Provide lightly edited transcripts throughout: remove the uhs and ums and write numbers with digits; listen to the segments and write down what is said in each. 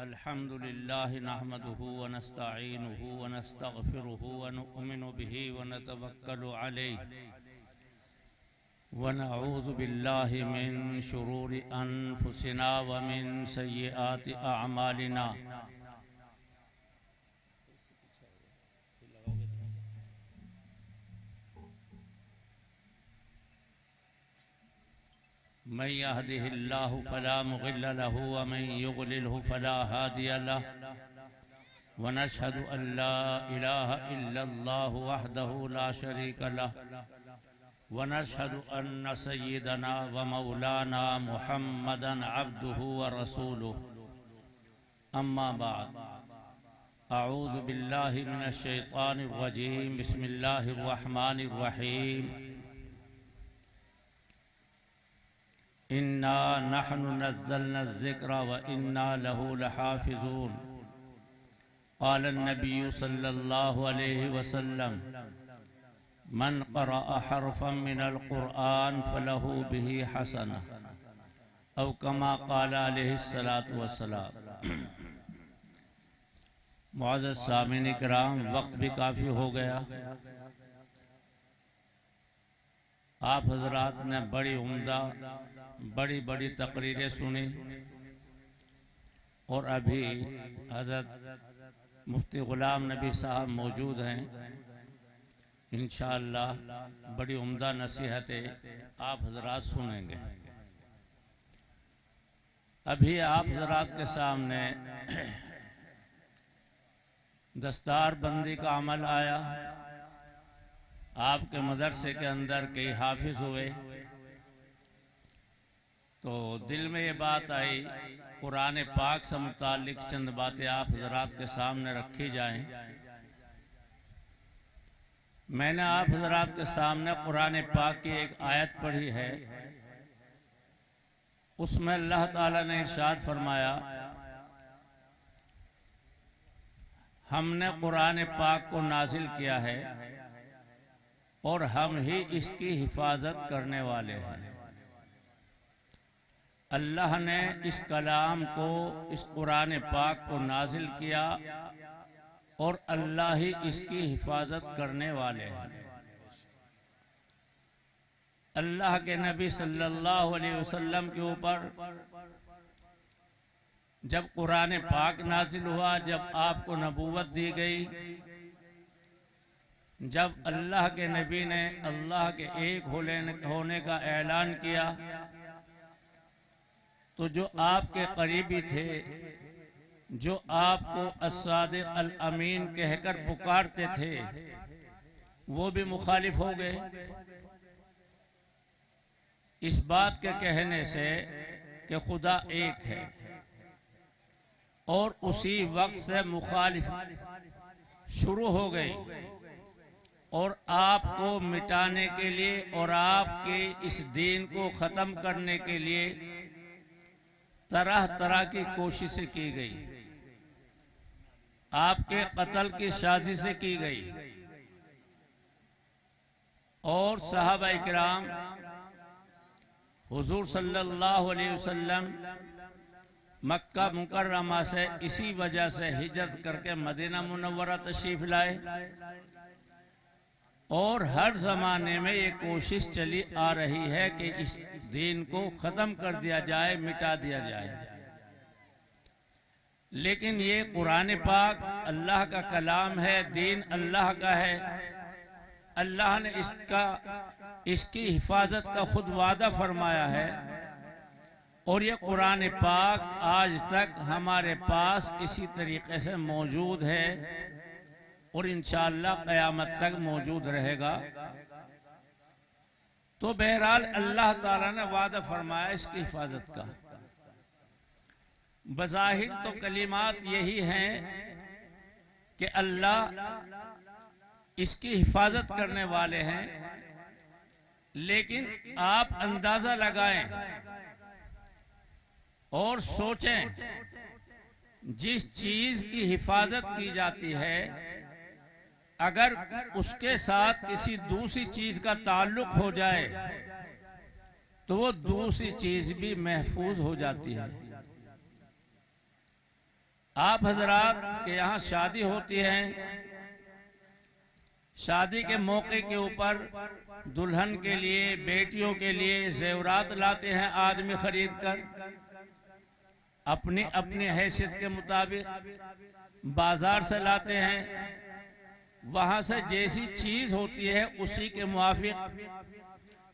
अल्हम्दुलिल्लाहि नहमदुहु व नस्तईनुहु व नस्तगफिरुहु व नु'मिनु बिही व नतवक्कलु अलैहि व नऊज़ु बिल्लाहि मिन शुरूरि अनफुसिना व मिन सय्यिआति अअमालिना। मन यहदिहिल्लाहु फला मुज़िल्ल लहु व मन युज़लिल्हु फला हादिय लहु व नशहदु अल्ला इलाहा इल्लल्लाहु वहदहु ला शरीका लहु व नशहदु अन्न सय्यिदना व मौलाना मुहम्मदन अब्दुहु व रसूलुहु। अम्मा बाद, अऊज़ु बिल्लाहि मिनश शैतानिर रजीम। बिस्मिल्लाहिर रहमानिर रहीम। इन्ना नहनु नज़्ज़लना ज़िक्र व इन्ना लहु लहाफ़िज़ून। क़ाल नबिय्यु सल्लल्लाहु अलैहि वसल्लम मन क़रअ हरफ़न मिनल क़ुरआन फ़लहु बिही हसना औ कमा क़ाल अलैहिस्सलातु वस्सलाम। मुअज़्ज़ज़ सामिन इकराम, वक्त भी काफ़ी हो गया। आप हज़रात ने बड़ी उम्दा बड़ी बड़ी तकरीरें सुनी और अभी हज़रत मुफ्ती ग़ुलाम नबी साहब मौजूद हैं। इंशाअल्लाह बड़ी उम्दा नसीहतें आप हज़रात सुनेंगे। अभी आप हज़रात के सामने दस्तार बंदी का अमल आया। आपके मदरसे के अंदर कई हाफिज हुए तो दिल में ये बात आई कुरान पाक से मुताल्लिक चंद बातें आप हज़रात के सामने रखी जाएं। मैंने आप हज़रात के सामने कुरान पाक की एक आयत पढ़ी है। उसमें अल्लाह ताला ने इरशाद फरमाया, हमने कुरान पाक को नाजिल किया है और हम ही इसकी हिफाजत करने वाले हैं। अल्लाह ने इस कलाम को, इस कुरान पाक को नाजिल किया और अल्लाह ही इसकी हिफाजत करने वाले हैं। अल्लाह के नबी सल्लल्लाहु अलैहि वसल्लम के ऊपर जब कुरान पाक नाजिल हुआ, जब आपको नबूवत दी गई, जब अल्लाह के नबी ने अल्लाह के एक होने का ऐलान किया, तो जो आपके करीबी थे, जो आपको अस्सादिक अल अमीन कहकर पुकारते थे, वो भी मुखालिफ हो गए इस बात के कहने से कि खुदा एक है। और उसी वक्त से मुखालिफ शुरू हो गई और आपको मिटाने के लिए और आपके इस दीन को ख़त्म करने के लिए तरह तरह की कोशिशें की गई। आपके कत्ल की साजिशें की गई और सहाबा इकराम हुजूर सल्लल्लाहु अलैहि वसल्लम मक्का मुकर्रमा से इसी वजह से हिजरत करके मदीना मुनव्वरा तशरीफ लाए और हर ज़माने में ये कोशिश चली आ रही है कि इस दीन को ख़त्म कर दिया जाए, मिटा दिया जाए। लेकिन ये कुरान पाक अल्लाह का कलाम है, दीन अल्लाह का है। अल्लाह ने इसकी हिफाजत का खुद वादा फरमाया है और ये कुरान पाक आज तक हमारे पास इसी तरीके से मौजूद है और इंशाअल्लाह क़यामत तक मौजूद रहेगा। तो बहरहाल अल्लाह ताला ने वादा फरमाया इसकी हिफाजत का। बज़ाहिर तो कलिमात यही हैं कि अल्लाह इसकी हिफाजत करने वाले हैं, लेकिन आप अंदाज़ा लगाएं और सोचें, जिस चीज़ की हिफाजत की जाती है अगर उसके साथ किसी दूसरी चीज़ का ताल्लुक हो जाए तो वो दूसरी चीज़ भी महफूज हो जाती है। आप हजरात के यहाँ शादी होती है, शादी के मौके के ऊपर दुल्हन के लिए, बेटियों के लिए जेवरात लाते हैं आदमी खरीद कर, अपनी अपनी हैसियत के मुताबिक बाजार से लाते हैं। वहाँ से जैसी चीज़ होती है उसी के मुआफिक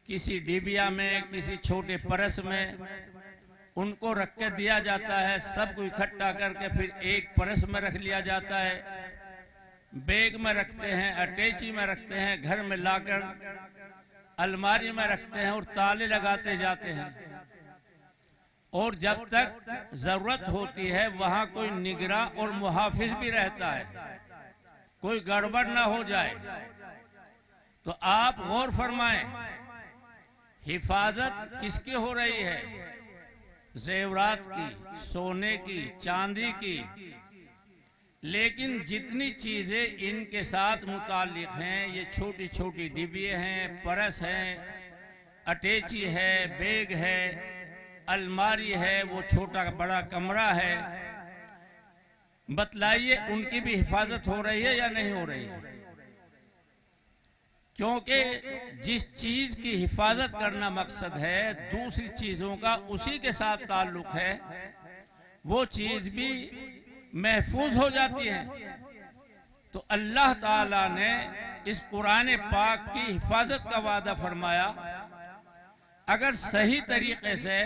किसी डिबिया में, किसी छोटे परस में उनको रख के दिया जाता है। सबको इकट्ठा करके फिर एक परस में रख लिया जाता है, बैग में रखते हैं, अटैची में रखते हैं, घर में लाकर अलमारी में रखते हैं और ताले लगाते जाते हैं। और जब तक जरूरत होती है वहाँ कोई निगरां और मुहाफिज भी रहता है, कोई गड़बड़ ना हो जाए। तो आप गौर फरमाएं, हिफाजत किसकी हो रही है? जेवरात की, सोने की, चांदी की। लेकिन जितनी चीज़ें इनके साथ मुताल्लिक हैं, ये छोटी छोटी डिबिये हैं, परस हैं, अटैची है, बैग है, अलमारी है, वो छोटा बड़ा कमरा है, बतलाइए उनकी भी हिफाजत हो रही है या नहीं हो रही है? क्योंकि जिस चीज की हिफाजत करना मकसद है, दूसरी चीजों का उसी के साथ ताल्लुक है, वो चीज भी महफूज हो जाती है। तो अल्लाह ताला ने इस कुरान पाक की हिफाजत का वादा फरमाया। अगर सही तरीके से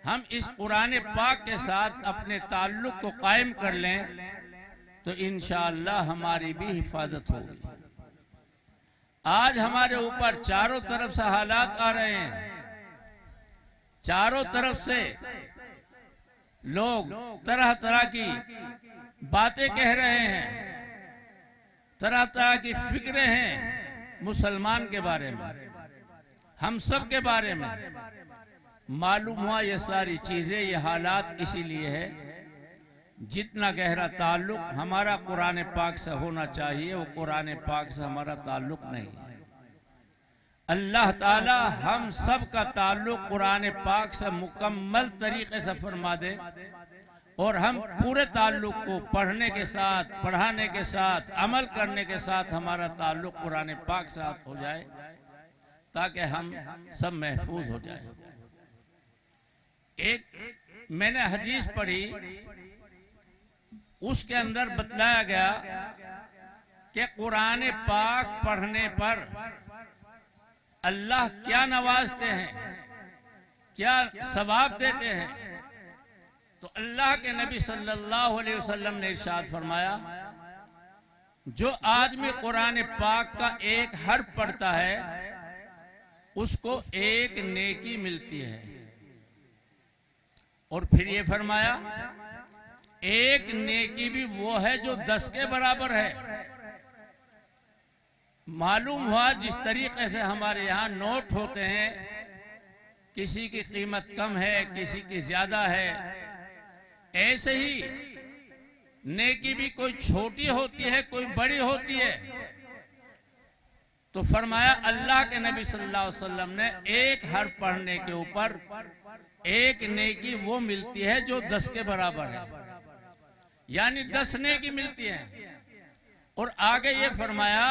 हम इस कुरान पाक के साथ अपने ताल्लुक को कायम कर लें तो इंशाअल्लाह हमारी भी हिफाजत होगी। आज हमारे ऊपर चारों तरफ से हालात आ रहे हैं, चारों तरफ से लोग तरह तरह की बातें कह रहे हैं, तरह तरह की फिक्रें हैं मुसलमान के बारे में, हम सब के बारे में। मालूम हुआ ये सारी चीज़ें, ये हालात इसीलिए है जितना गहरा ताल्लुक हमारा कुरान पाक से होना चाहिए वो कुरान पाक से हमारा ताल्लुक नहीं है। अल्लाह ताला हम सब का ताल्लुक कुरान पाक से मुकम्मल तरीके से फरमा दे और हम पूरे ताल्लुक को पढ़ने के साथ, पढ़ाने के साथ, अमल करने के साथ हमारा ताल्लुक कुरान पाक से हो जाए ताकि हम सब महफूज हो जाए। एक मैंने हदीस पढ़ी, उसके अंदर बतलाया गया कि कुरान पाक पढ़ने पर अल्लाह क्या नवाजते हैं, क्या सवाब देते हैं। तो अल्लाह के नबी सल्लल्लाहु अलैहि वसल्लम ने इरशाद फरमाया, जो आदमी कुरान पाक का एक हर्फ पढ़ता है उसको एक नेकी मिलती है। और फिर ये फरमाया, एक नेकी भी वो है जो 10 के बराबर है। मालूम हुआ जिस तरीके से हमारे यहाँ नोट होते हैं, किसी की कीमत कम है, किसी की ज्यादा है, ऐसे ही नेकी भी कोई छोटी होती है, कोई बड़ी होती है। तो फरमाया अल्लाह के नबी सल्लल्लाहु अलैहि वसल्लम ने एक हर्फ पढ़ने के ऊपर एक नेकी वो मिलती है जो 10 के बराबर है, यानी 10 नेकी मिलती है। और आगे ये फरमाया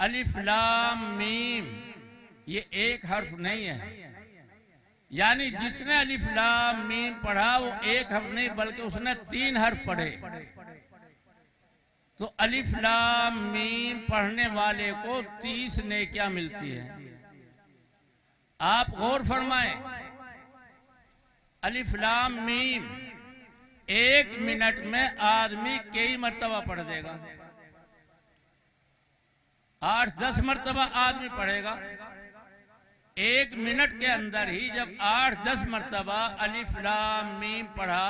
अलिफ लाम मीम, ये एक हर्फ नहीं है, यानी जिसने अलिफ लाम मीम पढ़ा वो एक हर्फ नहीं बल्कि उसने 3 हर्फ पढ़े। तो अलिफ लाम मीम पढ़ने वाले को 30 नेकियां मिलती है। आप गौर फरमाएं, अलिफ लाम मीम 1 मिनट में आदमी कई मर्तबा पढ़ देगा, 8-10 मर्तबा आदमी पढ़ेगा। 1 मिनट के अंदर ही जब 8-10 मर्तबा अलिफ लाम मीम पढ़ा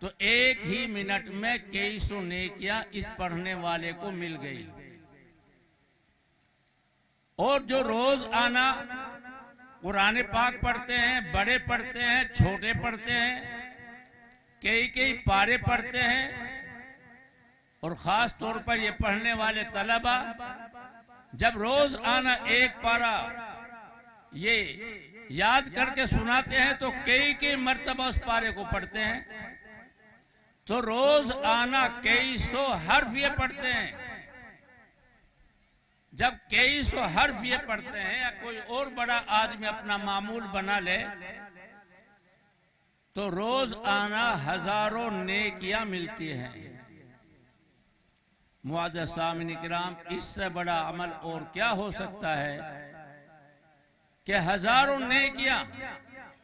तो 1 ही मिनट में कई सौ नेकियां इस पढ़ने वाले को मिल गई। और जो रोज आना कुरान पाक पढ़ते हैं, बड़े पढ़ते हैं, छोटे पढ़ते हैं, कई पारे पढ़ते हैं, और ख़ास तौर पर ये पढ़ने वाले तलबा जब रोज आना एक पारा ये याद करके सुनाते हैं तो कई मर्तबा उस पारे को पढ़ते हैं। तो रोज आना कई सौ हर्फ ये पढ़ते हैं। जब कई सौ हर्फ ये पढ़ते हैं या कोई और बड़ा आदमी अपना मामूल बना ले तो रोज आना हजारों नेकियां मिलती हैं। मुआज़्ज़ज़ सामिन किराम, इससे बड़ा अमल और क्या हो सकता है कि हजारों नेकियां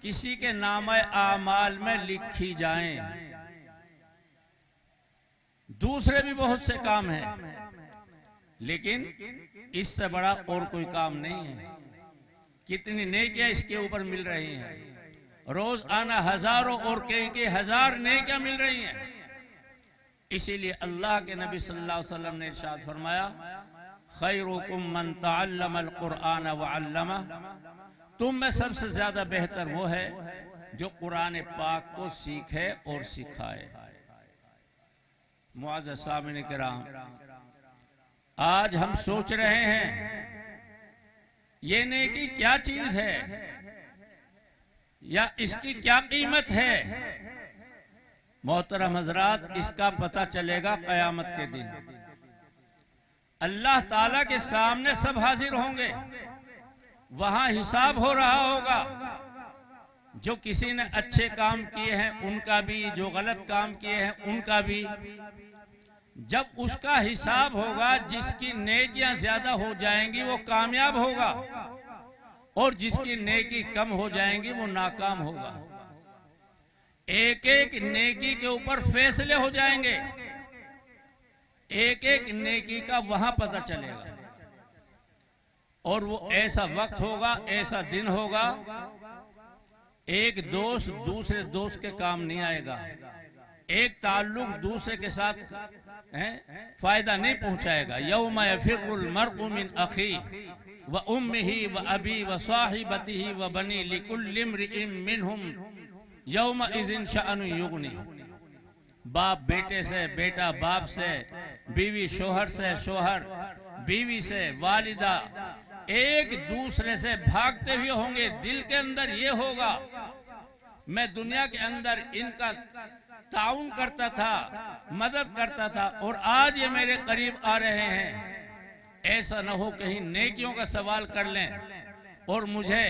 किसी के नामे आमाल में लिखी जाएं। दूसरे भी बहुत से काम हैं, लेकिन इससे बड़ा और कोई काम नहीं है। कितनी नेकियां इसके ऊपर मिल रही हैं। रोज आना हजारों और कई हजार नेकियां मिल रही हैं। इसीलिए अल्लाह के नबी सल्लल्लाहु अलैहि वसल्लम ने इरशाद फरमाया, खैरुकुम मन तअल्लमल कुरआन व अल्लमा, तुम में सबसे ज्यादा बेहतर वो है जो कुरान पाक को सीखे और सिखाए। मुआज़्ज़ज़ सामिन किराम, आज हम सोच रहे हैं ये नेकी क्या चीज है या इसकी क्या कीमत है। मोहतरम हजरात, इसका पता चलेगा क़यामत के दिन। अल्लाह ताला के सामने सब हाजिर होंगे, वहां हिसाब हो रहा होगा। जो किसी ने अच्छे काम किए हैं उनका भी, जो गलत काम किए हैं उनका भी। जब उसका हिसाब होगा, जिसकी नेकियां ज्यादा हो जाएंगी वो कामयाब होगा और जिसकी नेकी कम हो जाएंगी वो नाकाम होगा। एक एक नेकी के ऊपर फैसले हो जाएंगे, एक एक नेकी का वहां पता चलेगा। और वो ऐसा वक्त होगा, ऐसा दिन होगा, एक दोस्त दूसरे दोस्त के काम नहीं आएगा, एक ताल्लुक दूसरे के साथ फायदा नहीं पहुंचाएगा। यौम यफिरुल मर्उ मिन अखी व उम्मिही व अबी व साहिबतिही व बनी लिकुल्लि इम्रिइन मिनहुम यौमइज़िन शअनु युगनी। बाप बेटे से, बेटा बाप से, बीवी शोहर से, शोहर बीवी से, वालिदा एक दूसरे से भागते हुए होंगे। दिल के अंदर ये होगा, मैं दुनिया के अंदर इनका ताउन करता था, मदद करता था और आज ये मेरे करीब आ रहे हैं। ऐसा न हो कहीं नेकियों का सवाल कर लें और मुझे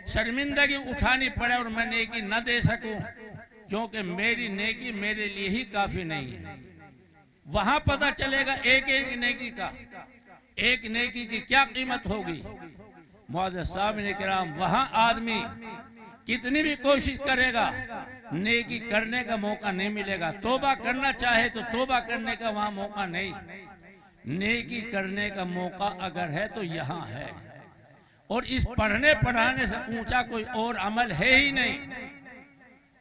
शर्मिंदगी उठानी पड़े और मैं नेकी न दे सकूं, क्योंकि मेरी नेकी मेरे लिए ही काफी नहीं है। वहां पता चलेगा एक एक नेकी का, एक नेकी की क्या कीमत होगी। मुआज़्ज़ज़ सामिन किराम, वहां आदमी कितनी भी कोशिश करेगा, नेकी करने का मौका नहीं मिलेगा। तौबा करना चाहे तो तौबा करने का वहां मौका नहीं। नेकी करने का मौका अगर है तो यहाँ है। और इस पढ़ने पढ़ाने से ऊंचा कोई और अमल है ही नहीं।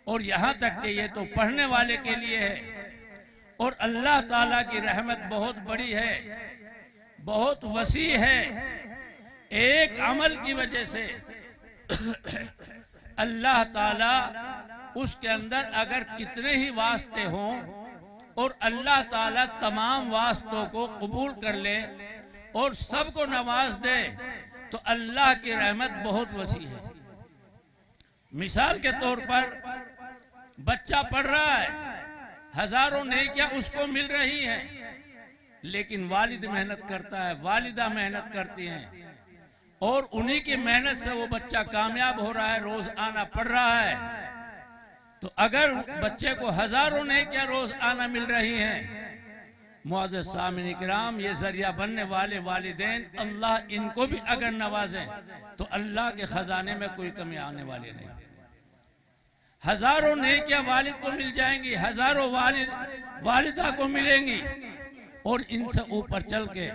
और यहाँ तक कि ये तो पढ़ने वाले के लिए है। और अल्लाह ताला की रहमत बहुत बड़ी है, बहुत वसी है। एक अमल की वजह से अल्लाह ताला उसके अंदर अगर कितने ही वास्ते हों और अल्लाह ताला तमाम वास्तों को कबूल कर ले और सबको नवाज दे तो अल्लाह की रहमत बहुत वसी है। मिसाल के तौर पर बच्चा पढ़ रहा है, हजारों नेकियां उसको मिल रही हैं, लेकिन वालिद मेहनत करता है, वालिदा मेहनत करती हैं और उन्हीं की मेहनत से वो बच्चा कामयाब हो रहा है, रोज आना पढ़ रहा है। तो अगर बच्चे को हजारों नेकियां रोज आना मिल रही हैं, मुआज़्ज़ज़ सामिन किराम, ये जरिया बनने वाले वालिदैन अल्लाह इनको भी अगर नवाजें तो अल्लाह के खजाने में कोई कमी आने वाली नहीं। हजारों नेकियां वालिद को मिल जाएंगी, हजारों वालिदा को मिलेंगी। और इनसे ऊपर चल के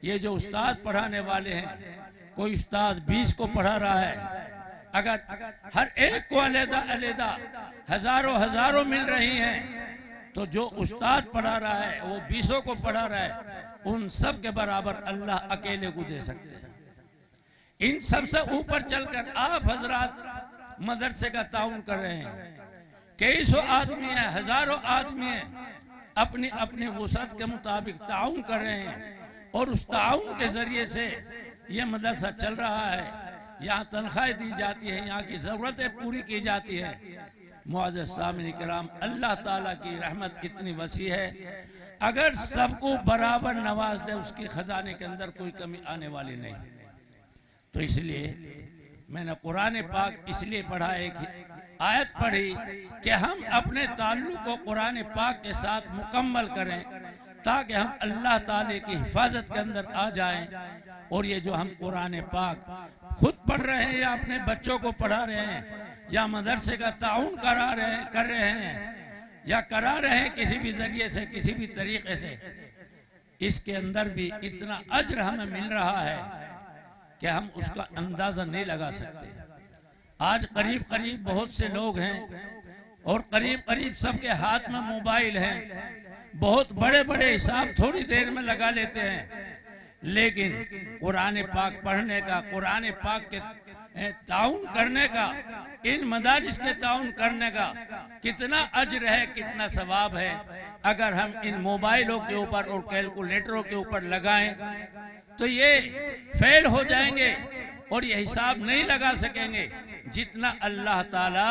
ये जो उस्ताद पढ़ाने वाले हैं, कोई उस्ताद 20 को पढ़ा रहा है, अगर हर एक को अलग-अलग हजारों मिल रही हैं, तो जो उस्ताद पढ़ा रहा है वो 20 को पढ़ा रहा है, उन सब के बराबर अल्लाह अकेले को दे सकते हैं। इन सब से ऊपर चलकर आप हजरात मदरसे का ताउन कर रहे हैं। कई सौ आदमी हैं, हजारों आदमी हैं, अपनी अपनी वुसअत के मुताबिक ताउन कर रहे हैं और उस ताउन के जरिए से ये मदरसा चल रहा है। यहाँ तनख्वाहें दी जाती है, यहाँ की ज़रूरतें पूरी की जाती है। मुअज़्ज़ज़ सामिन किराम, अल्लाह ताला की रहमत इतनी वसी है, अगर सबको बराबर नवाज दे उसके खजाने के अंदर कोई कमी आने वाली नहीं। तो इसलिए मैंने कुरान पाक इसलिए पढ़ा, एक आयत पढ़ी कि हम अपने ताल्लुक़ को कुरान पाक के साथ मुकम्मल करें ताकि हम अल्लाह ताला की हिफाजत के अंदर आ जाएं। और ये जो हम कुरान पाक खुद पढ़ रहे हैं या अपने बच्चों को पढ़ा रहे हैं या मदरसे का ताउन कर रहे हैं या करा रहे हैं किसी भी जरिए से, किसी भी तरीके से, इसके अंदर भी इतना अज्र हमें मिल रहा है कि हम उसका अंदाज़ा नहीं लगा सकते। आज करीब करीब बहुत से लोग हैं और करीब करीब सबके हाथ में मोबाइल हैं, बहुत बड़े बड़े हिसाब थोड़ी देर में लगा लेते हैं, लेकिन कुरान पाक पढ़ने का, कुरान पाक के ताउन करने का, इन मदारिस के ताउन करने का कितना अज्र है, कितना सवाब है। अगर हम इन मोबाइलों के ऊपर और कैलकुलेटरों के ऊपर लगाएं तो ये फेल हो जाएंगे और ये हिसाब नहीं लगा सकेंगे जितना अल्लाह ताला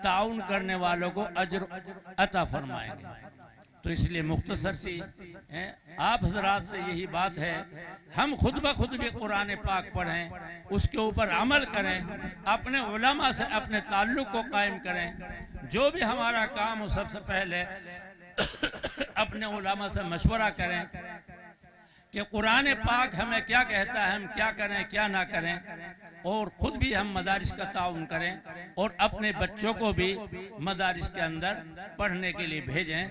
ताउन करने वालों को अज्र अता फरमाएंगे। तो इसलिए मुख्तसर सी आप हजरात से यही बात है, हम खुद ब खुद भी कुरान पाक पढ़ें, उसके ऊपर अमल करें, अपने उलमा से अपने ताल्लुक़ को कायम करें। जो भी हमारा काम हो सबसे पहले अपने उलमा से मशवरा करें कि कुरान पाक हमें क्या कहता है, हम क्या करें क्या ना करें, और ख़ुद भी हम मदारिस का ताउन करें और अपने बच्चों को भी मदारिस के अंदर पढ़ने के लिए भेजें।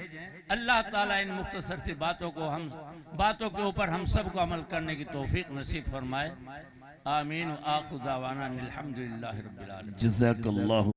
अल्लाह ताला इन मुख्तसर सी बातों के ऊपर हम सब को अमल करने की तौफीक नसीब फरमाए। आमीन। आखिर दावाना अनिल हम्दुलिल्लाहि रब्बिल आलमीन। जज़ाकल्लाहु।